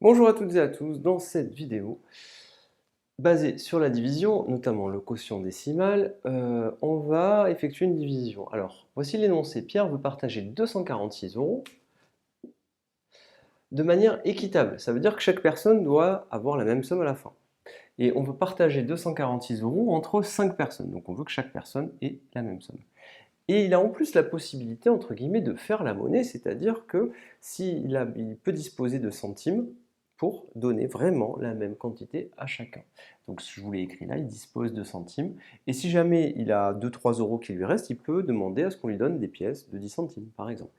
Bonjour à toutes et à tous, dans cette vidéo, basée sur la division, notamment le quotient décimal, on va effectuer une division. Alors, voici l'énoncé. Pierre veut partager 246 € de manière équitable. Ça veut dire que chaque personne doit avoir la même somme à la fin. Et on veut partager 246 € entre 5 personnes. Donc on veut que chaque personne ait la même somme. Et il a en plus la possibilité, entre guillemets, de faire la monnaie, c'est-à-dire que il peut disposer de centimes pour donner vraiment la même quantité à chacun. Donc je vous l'ai écrit là, il dispose de centimes. Et si jamais il a 2-3 € qui lui restent, il peut demander à ce qu'on lui donne des pièces de 10 centimes, par exemple.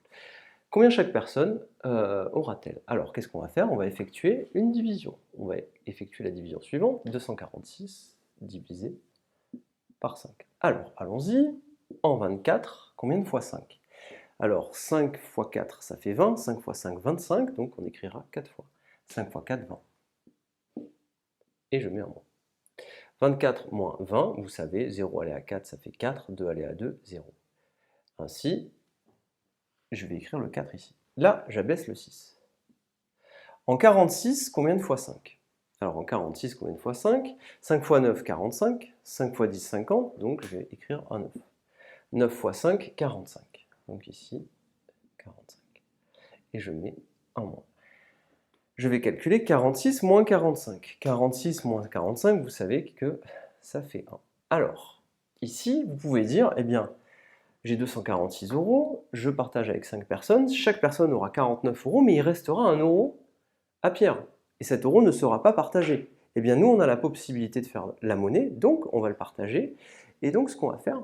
Combien chaque personne aura-t-elle? Alors qu'est-ce qu'on va faire? On va effectuer une division. On va effectuer la division suivante, 246 divisé par 5. Alors allons-y. En 24, combien de fois 5? Alors 5 fois 4, ça fait 20, 5 fois 5, 25, donc on écrira 4 fois. 5 fois 4, 20. Et je mets un moins. 24 moins 20, vous savez, 0 aller à 4, ça fait 4, 2 aller à 2, 0. Ainsi, je vais écrire le 4 ici. Là, j'abaisse le 6. En 46, combien de fois 5? Alors en 46, combien de fois 5? 5 fois 9, 45. 5 fois 10, 50. Donc je vais écrire un 9. 9 fois 5, 45. Donc ici, 45. Et je mets un moins. Je vais calculer 46 moins 45. 46 moins 45, vous savez que ça fait 1. Alors, ici, vous pouvez dire, eh bien, j'ai 246 €, je partage avec 5 personnes, chaque personne aura 49 €, mais il restera 1 € à Pierre. Et cet euro ne sera pas partagé. Eh bien, nous, on a la possibilité de faire la monnaie, donc on va le partager. Et donc, ce qu'on va faire,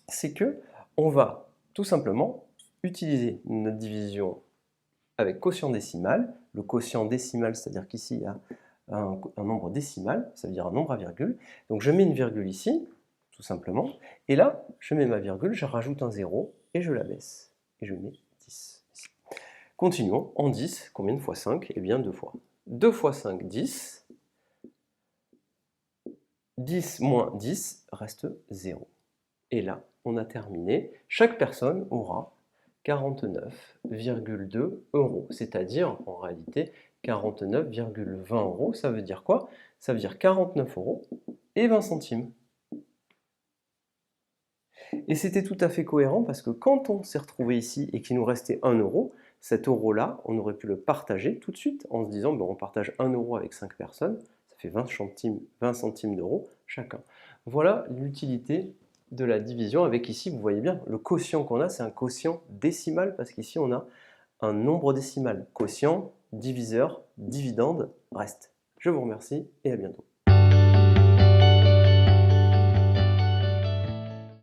c'est que on va tout simplement utiliser notre division avec quotient décimal. Le quotient décimal, c'est-à-dire qu'ici, il y a un nombre décimal, ça veut dire un nombre à virgule. Donc je mets une virgule ici, tout simplement. Et là, je mets ma virgule, je rajoute un 0 et je la baisse. Et je mets 10 ici. Continuons. En 10, combien de fois 5? Eh bien 2 fois. 2 fois 5, 10. 10 moins 10 reste 0. Et là, on a terminé. Chaque personne aura 49,2 €, c'est-à-dire en réalité 49,20 €. Ça veut dire quoi? Ça veut dire 49 € et 20 centimes. Et c'était tout à fait cohérent parce que quand on s'est retrouvé ici et qu'il nous restait 1 €, cet euro-là, on aurait pu le partager tout de suite en se disant bon, on partage 1 € avec 5 personnes, ça fait 20 centimes d'euros chacun. Voilà l'utilité de la division avec ici, vous voyez bien, le quotient qu'on a, c'est un quotient décimal parce qu'ici on a un nombre décimal. Quotient, diviseur, dividende, reste. Je vous remercie et à bientôt.